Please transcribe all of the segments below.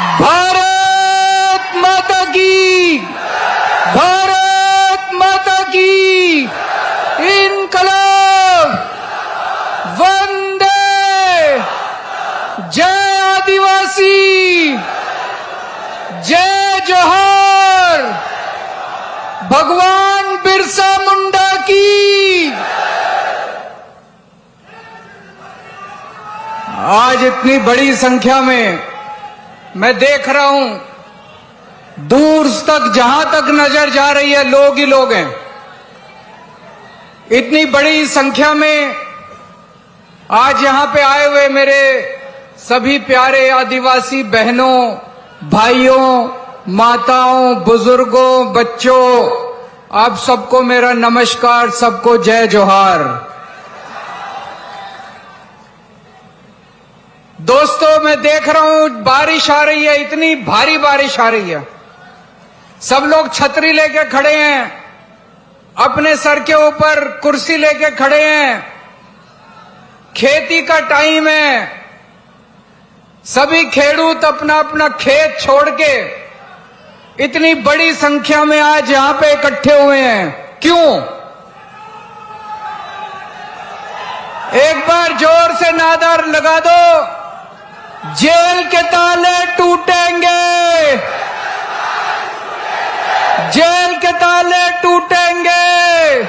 भारत माता की, भारत माता की इनकलाब, वंदे, जय आदिवासी, जय जोहार, भगवान बिरसा मुंडा की। आज इतनी बड़ी संख्या में मैं देख रहा हूं, दूर तक जहां तक नजर जा रही है लोग ही लोग हैं। इतनी बड़ी संख्या में आज यहां पे आए हुए मेरे सभी प्यारे आदिवासी बहनों, भाइयों, माताओं, बुजुर्गों, बच्चों, आप सबको मेरा नमस्कार, सबको जय जोहार। दोस्तों, मैं देख रहा हूं बारिश आ रही है, इतनी भारी बारिश आ रही है। सब लोग छतरी लेके खड़े हैं, अपने सर के ऊपर कुर्सी लेके खड़े हैं। खेती का टाइम है, सभी खेडूत अपना अपना खेत छोड़ के इतनी बड़ी संख्या में आज यहां पे इकट्ठे हुए हैं। क्यों? एक बार जोर से नारा लगा दो, जेल के ताले टूटेंगे, जेल के ताले टूटेंगे,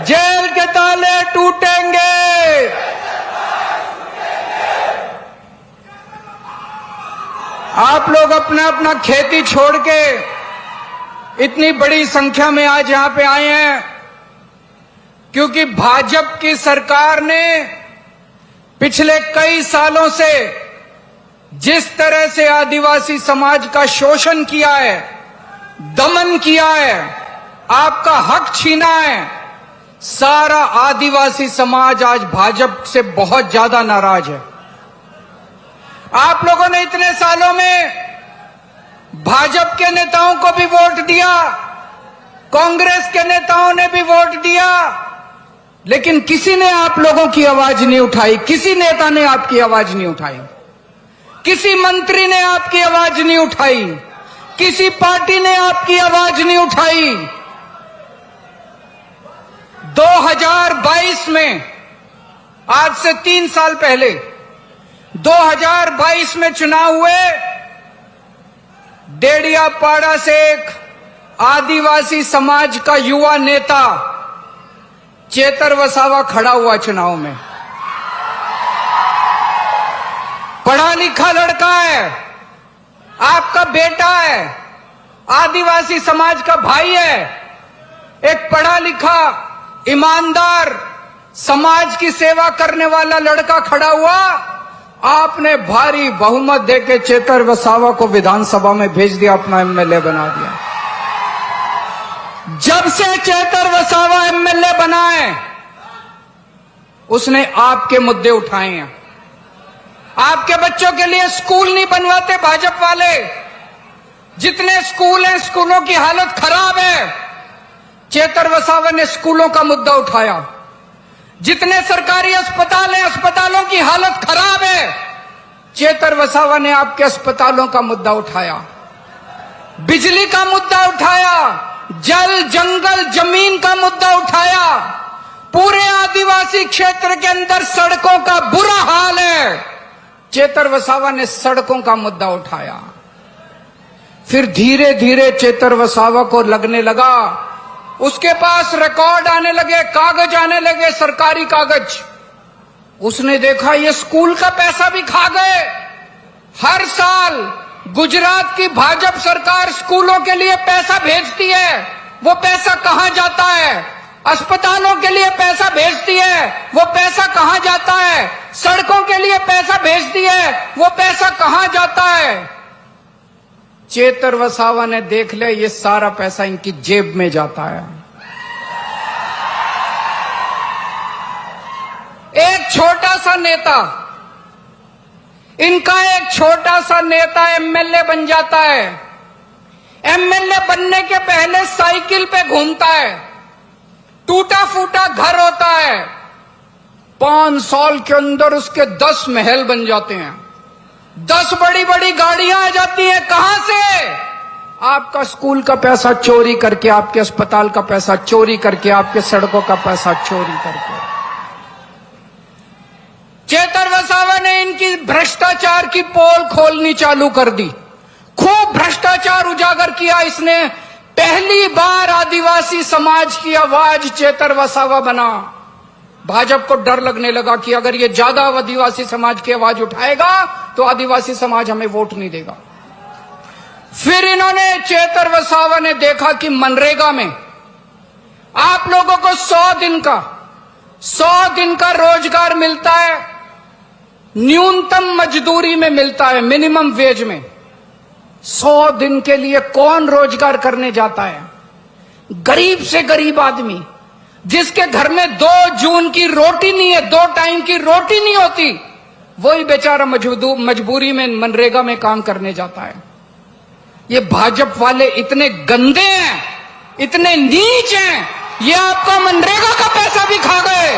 जेल के ताले टूटेंगे। आप लोग अपना अपना खेती छोड़ के इतनी बड़ी संख्या में आज यहां पे आए हैं क्योंकि भाजपा की सरकार ने पिछले कई सालों से जिस तरह से आदिवासी समाज का शोषण किया है, दमन किया है, आपका हक छीना है, सारा आदिवासी समाज आज भाजपा से बहुत ज्यादा नाराज है। आप लोगों ने इतने सालों में भाजपा के नेताओं को भी वोट दिया, कांग्रेस के नेताओं ने भी वोट दिया, लेकिन किसी ने आप लोगों की आवाज नहीं उठाई, किसी नेता ने आपकी आवाज नहीं उठाई, किसी मंत्री ने आपकी आवाज नहीं उठाई, किसी पार्टी ने आपकी आवाज नहीं उठाई। 2022 में, आज से 3 साल पहले 2022 में चुनाव हुए, डेडियापाड़ा से एक आदिवासी समाज का युवा नेता चेतर वसावा खड़ा हुआ चुनाव में। पढ़ा लिखा लड़का है, आपका बेटा है, आदिवासी समाज का भाई है, एक पढ़ा लिखा, ईमानदार, समाज की सेवा करने वाला लड़का खड़ा हुआ। आपने भारी बहुमत देके चेतर वसावा को विधानसभा में भेज दिया, अपना एमएलए बना दिया। जब से चेतर वसावा एमएलए बना है, उसने आपके मुद्दे उठाए हैं। आपके बच्चों के लिए स्कूल नहीं बनवाते भाजपा वाले, जितने स्कूल हैं स्कूलों की हालत खराब है, चेतर वसावा ने स्कूलों का मुद्दा उठाया। जितने सरकारी अस्पताल हैं, अस्पतालों की हालत खराब है, चेतर वसावा ने आपके अस्पतालों का मुद्दा उठाया। बिजली का मुद्दा उठाया, जल जंगल जमीन का मुद्दा उठाया। पूरे आदिवासी क्षेत्र के अंदर सड़कों का बुरा हाल है, चेतर वसावा ने सड़कों का मुद्दा उठाया। फिर धीरे धीरे चेतर वसावा को लगने लगा, उसके पास रिकॉर्ड आने लगे, कागज आने लगे, सरकारी कागज। उसने देखा ये स्कूल का पैसा भी खा गए। हर साल गुजरात की भाजपा सरकार स्कूलों के लिए पैसा भेजती है, वो पैसा कहां जाता है? अस्पतालों के लिए पैसा भेजती है, वो पैसा कहां जाता है? सड़कों के लिए पैसा भेजती है, वो पैसा कहां जाता है? चेतर वसावा ने देख लिया ये सारा पैसा इनकी जेब में जाता है। एक छोटा सा नेता, इनका एक छोटा सा नेता एमएलए बन जाता है। एमएलए बनने के पहले साइकिल पे घूमता है, टूटा फूटा घर होता है, 5 साल के अंदर उसके 10 महल बन जाते हैं। 10 बड़ी बड़ी गाड़ियां आ जाती है, कहां से? आपका स्कूल का पैसा चोरी करके, आपके अस्पताल का पैसा चोरी करके, आपके सड़कों का पैसा चोरी करके। चेतर वसावा ने इनकी भ्रष्टाचार की पोल खोलनी चालू कर दी, खूब भ्रष्टाचार उजागर किया इसने। पहली बार आदिवासी समाज की आवाज चेतर वसावा बना। भाजपा को डर लगने लगा कि अगर ये ज्यादा आदिवासी समाज की आवाज उठाएगा तो आदिवासी समाज हमें वोट नहीं देगा। फिर इन्होंने, चेतर वसावा ने देखा कि मनरेगा में आप लोगों को 100 दिन का रोजगार मिलता है, न्यूनतम मजदूरी में मिलता है, मिनिमम वेज में। 100 दिन के लिए कौन रोजगार करने जाता है? गरीब से गरीब आदमी जिसके घर में 2 जून की रोटी नहीं है, 2 टाइम की रोटी नहीं होती, वही बेचारा मजबूरी में मनरेगा में काम करने जाता है। ये भाजपा वाले इतने गंदे हैं, इतने नीच हैं, ये आपका मनरेगा का पैसा भी खा गए।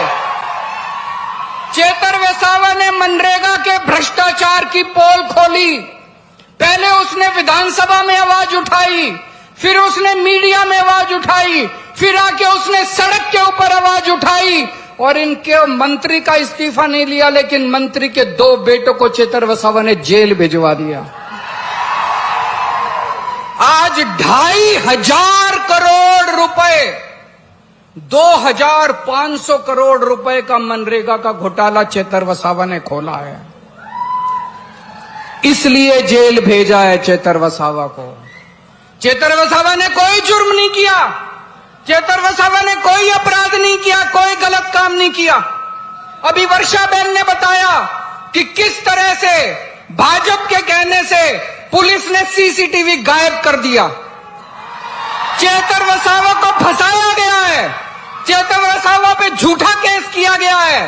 चेतर वसावा ने मनरेगा के भ्रष्टाचार की पोल खोली। पहले उसने विधानसभा में आवाज उठाई, फिर उसने मीडिया में आवाज उठाई, फिर आके उसने सड़क के ऊपर आवाज उठाई, और इनके मंत्री का इस्तीफा नहीं लिया, लेकिन मंत्री के 2 बेटों को चेतर वसावा ने जेल भिजवा दिया। आज 2,500 करोड़ रुपए, 2,500 करोड़ रुपए का मनरेगा का घोटाला चेतर वसावा ने खोला है, इसलिए जेल भेजा है चेतर वसावा को। चेतर वसावा ने कोई जुर्म नहीं किया, चेतर वसावा ने कोई अपराध नहीं किया, कोई गलत काम नहीं किया। अभी वर्षा बहन ने बताया कि किस तरह से भाजपा के कहने से पुलिस ने सीसीटीवी गायब कर दिया। चेतर वसावा को फंसाया गया है, चेतर वसावा पे झूठा केस किया गया है।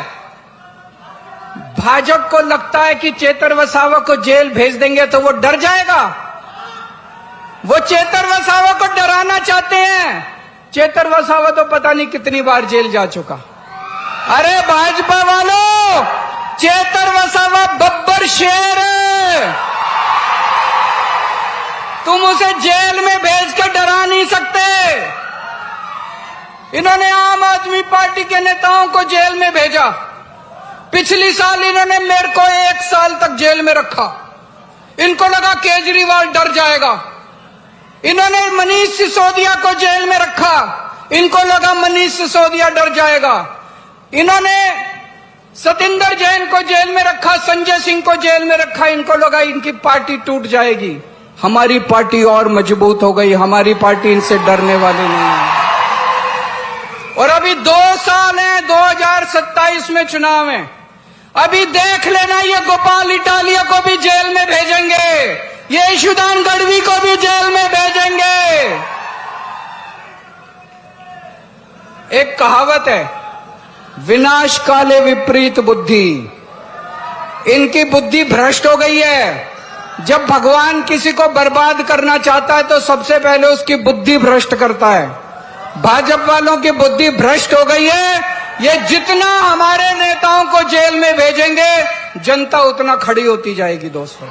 भाजपा को लगता है कि चेतर वसावा को जेल भेज देंगे तो वो डर जाएगा, वो चेतर वसावा को डराना चाहते हैं। चेतर वसावा तो पता नहीं कितनी बार जेल जा चुका। अरे भाजपा वालों, चेतर वसावा बब्बर शेर है, तुम उसे जेल में भेज के डरा नहीं सकते। इन्होंने आम आदमी पार्टी के नेताओं को जेल में भेजा। पिछली साल इन्होंने मेरे को 1 साल तक जेल में रखा। इनको लगा केजरीवाल डर जाएगा। इन्होंने मनीष सिसोदिया को जेल में रखा, इनको लगा मनीष सिसोदिया डर जाएगा। इन्होंने सतिंदर जैन को जेल में रखा, संजय सिंह को जेल में रखा, इनको लगा इनकी पार्टी टूट जाएगी। हमारी पार्टी और मजबूत हो गई, हमारी पार्टी इनसे डरने वाली नहीं है। और अभी 2 साल हैं, 2027 में चुनाव है। अभी देख लेना, ये गोपाल इटालिया को भी जेल में भेजेंगे, ये ईशुदान गढ़वी को भी जेल में भेजेंगे। एक कहावत है, विनाश काले विपरीत बुद्धि। इनकी बुद्धि भ्रष्ट हो गई है। जब भगवान किसी को बर्बाद करना चाहता है तो सबसे पहले उसकी बुद्धि भ्रष्ट करता है। भाजपा वालों की बुद्धि भ्रष्ट हो गई है। ये जितना हमारे नेताओं को जेल में भेजेंगे, जनता उतना खड़ी होती जाएगी। दोस्तों,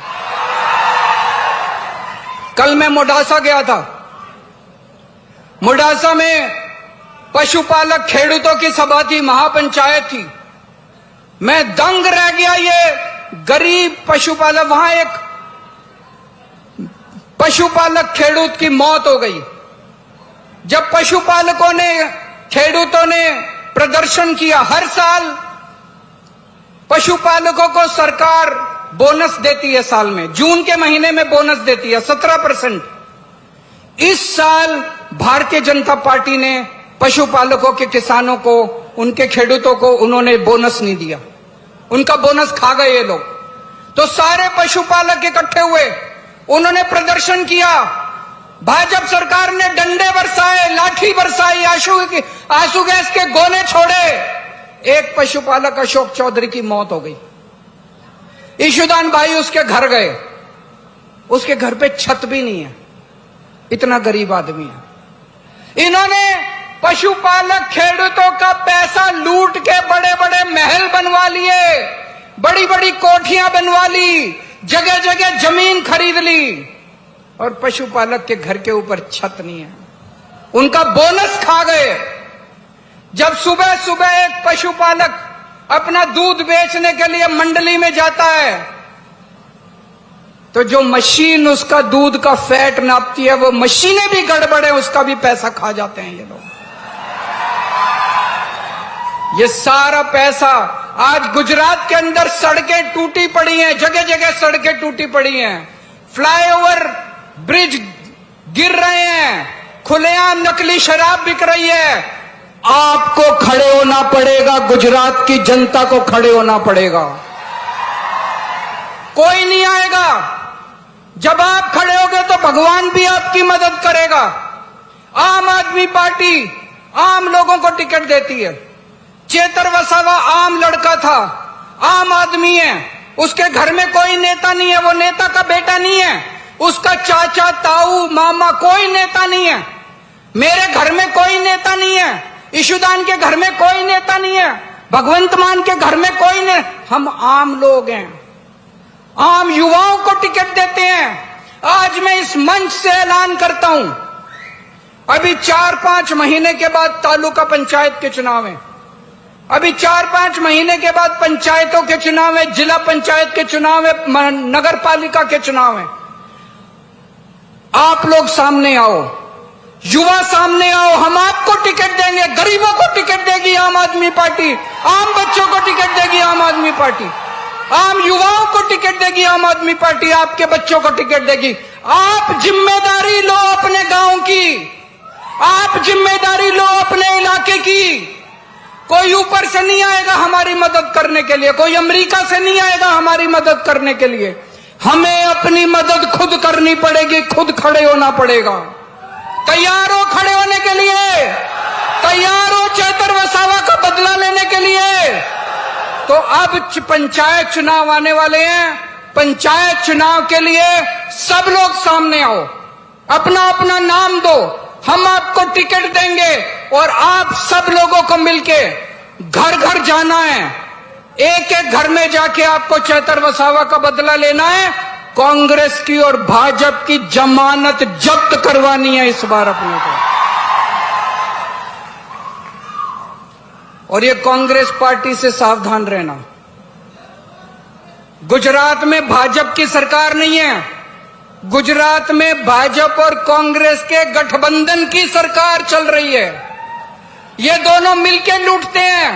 कल मैं मोडासा गया था। मोडासा में पशुपालक खेडूतों की सभा थी, महापंचायत थी। मैं दंग रह गया। ये गरीब पशुपालक, वहां एक पशुपालक खेडूत की मौत हो गई। जब पशुपालकों ने, खेडूतों ने प्रदर्शन किया, हर साल पशुपालकों को सरकार बोनस देती है, साल में जून के महीने में बोनस देती है 17%। इस साल भारतीय जनता पार्टी ने पशुपालकों के किसानों को, उनके खेडूतों को उन्होंने बोनस नहीं दिया, उनका बोनस खा गए ये लोग। तो सारे पशुपालक इकट्ठे हुए, उन्होंने प्रदर्शन किया। भाजपा सरकार ने डंडे बरसाए, लाठी बरसाई, आंसू गैस के गोले छोड़े। एक पशुपालक अशोक चौधरी की मौत हो गई। ईशुदान भाई उसके घर गए, उसके घर पे छत भी नहीं है, इतना गरीब आदमी है। इन्होंने पशुपालक खेडूतों का पैसा लूट के बड़े बड़े महल बनवा लिए, बड़ी बड़ी कोठियां बनवा ली, जगह जगह जमीन खरीद ली और पशुपालक के घर के ऊपर छत नहीं है, उनका बोनस खा गए। जब सुबह सुबह एक पशुपालक अपना दूध बेचने के लिए मंडली में जाता है तो जो मशीन उसका दूध का फैट नापती है वो मशीनें भी गड़बड़ है, उसका भी पैसा खा जाते हैं ये लोग। ये सारा पैसा आज गुजरात के अंदर सड़कें टूटी पड़ी हैं, जगह जगह सड़कें टूटी पड़ी हैं, फ्लाईओवर ब्रिज गिर रहे हैं, खुलेआम नकली शराब बिक रही है। आपको खड़े होना पड़ेगा, गुजरात की जनता को खड़े होना पड़ेगा। कोई नहीं आएगा। जब आप खड़े होगे तो भगवान भी आपकी मदद करेगा। आम आदमी पार्टी आम लोगों को टिकट देती है। चेतर वसावा आम लड़का था, आम आदमी है, उसके घर में कोई नेता नहीं है, वो नेता का बेटा नहीं है, उसका चाचा ताऊ मामा कोई नेता नहीं है। मेरे घर में कोई नेता नहीं है, ईशुदान के घर में कोई नेता नहीं है, भगवंत मान के घर में कोई नहीं। हम आम लोग हैं, आम युवाओं को टिकट देते हैं। आज मैं इस मंच से ऐलान करता हूं, अभी 4-5 महीने के बाद तालुका पंचायत के चुनाव है, अभी 4-5 महीने के बाद पंचायतों के चुनाव है, जिला पंचायत के चुनाव है, नगर पालिका के चुनाव है। आप लोग सामने आओ, युवा सामने आओ, हम आपको टिकट देंगे। गरीबों को टिकट देगी आम आदमी पार्टी, आम बच्चों को टिकट देगी आम आदमी पार्टी, आम युवाओं को टिकट देगी आम आदमी पार्टी, आपके बच्चों को टिकट देगी। आप जिम्मेदारी लो अपने गांव की, आप जिम्मेदारी लो अपने इलाके की। कोई ऊपर से नहीं आएगा हमारी मदद करने के लिए, कोई अमेरिका से नहीं आएगा हमारी मदद करने के लिए। हमें अपनी मदद खुद करनी पड़ेगी, खुद खड़े होना पड़ेगा। तैयार हो खड़े होने के लिए? तैयार हो चेतर वसावा का बदला लेने के लिए? तो अब पंचायत चुनाव आने वाले हैं, पंचायत चुनाव के लिए सब लोग सामने आओ, अपना अपना नाम दो, हम आपको टिकट देंगे और आप सब लोगों को मिलके घर घर जाना है, एक एक घर में जाके आपको चेतर वसावा का बदला लेना है। कांग्रेस की और भाजपा की जमानत जब्त करवानी है इस बार अपने को। और ये कांग्रेस पार्टी से सावधान रहना। गुजरात में भाजपा की सरकार नहीं है, गुजरात में भाजपा और कांग्रेस के गठबंधन की सरकार चल रही है। ये दोनों मिलके लूटते हैं।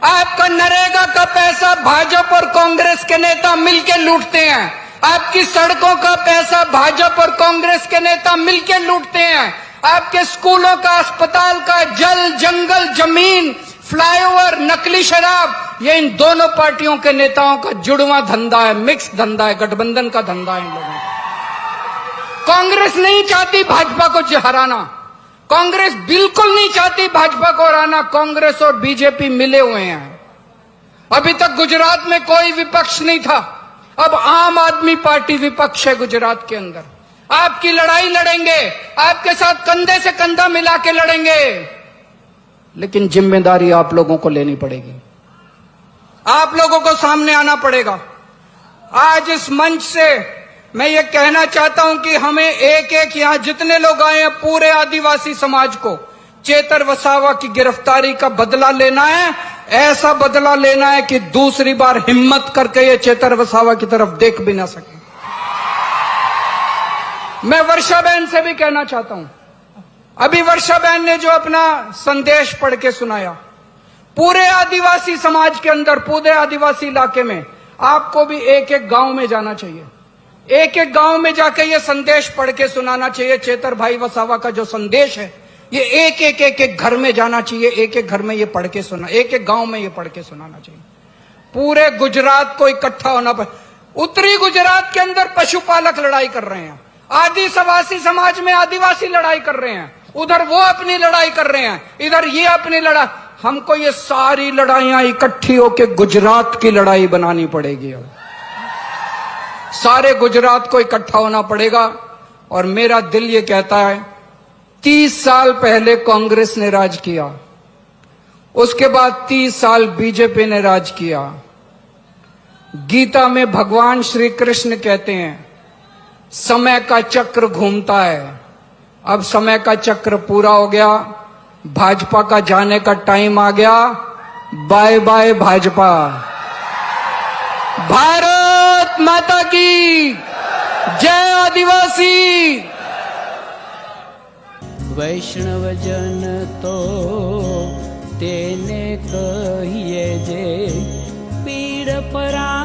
आपका नरेगा का पैसा भाजपा और कांग्रेस के नेता मिलके लूटते हैं। आपकी सड़कों का पैसा भाजपा और कांग्रेस के नेता मिलके लूटते हैं। आपके स्कूलों का, अस्पताल का, जल, जंगल, जमीन, फ्लाईओवर, नकली शराब, ये इन दोनों पार्टियों के नेताओं का जुड़वा धंधा है, मिक्स धंधा है, गठबंधन का धंधा है इन लोगों का। कांग्रेस नहीं चाहती भाजपा को हराना, कांग्रेस बिल्कुल नहीं चाहती भाजपा को हराना। कांग्रेस और बीजेपी मिले हुए हैं। अभी तक गुजरात में कोई विपक्ष नहीं था, अब आम आदमी पार्टी विपक्ष है गुजरात के अंदर। आपकी लड़ाई लड़ेंगे, आपके साथ कंधे से कंधा मिला के लड़ेंगे, लेकिन जिम्मेदारी आप लोगों को लेनी पड़ेगी, आप लोगों को सामने आना पड़ेगा। आज इस मंच से मैं ये कहना चाहता हूं कि हमें एक एक यहां जितने लोग आए हैं, पूरे आदिवासी समाज को चेतर वसावा की गिरफ्तारी का बदला लेना है। ऐसा बदला लेना है कि दूसरी बार हिम्मत करके ये चेतर वसावा की तरफ देख भी ना सके। मैं वर्षा बहन से भी कहना चाहता हूं, अभी वर्षा बहन ने जो अपना संदेश पढ़ के सुनाया, पूरे आदिवासी समाज के अंदर, पूरे आदिवासी इलाके में आपको भी एक एक गांव में जाना चाहिए, एक एक गांव में जाके ये संदेश पढ़ के सुनाना चाहिए। चेतर भाई वसावा का जो संदेश है, ये एक एक घर में जाना चाहिए, एक एक घर में ये पढ़ के सुना, एक एक गांव में ये पढ़ के सुनाना चाहिए। पूरे गुजरात को इकट्ठा होना पड़े। उत्तरी गुजरात के अंदर पशुपालक लड़ाई कर रहे हैं, आदिवासी समाज में आदिवासी लड़ाई कर रहे हैं, उधर वो अपनी लड़ाई कर रहे हैं, इधर ये अपनी लड़ाई। हमको ये सारी लड़ाइयां इकट्ठी होकर गुजरात की लड़ाई बनानी पड़ेगी। अब सारे गुजरात को इकट्ठा होना पड़ेगा। और मेरा दिल ये कहता है, 30 साल पहले कांग्रेस ने राज किया, उसके बाद 30 साल बीजेपी ने राज किया। गीता में भगवान श्री कृष्ण कहते हैं समय का चक्र घूमता है। अब समय का चक्र पूरा हो गया, भाजपा का जाने का टाइम आ गया। Bye bye Bhajpa. भारत माता की जय। आदिवासी वैष्णव जन तो तेने कहिए जे पीड़ परा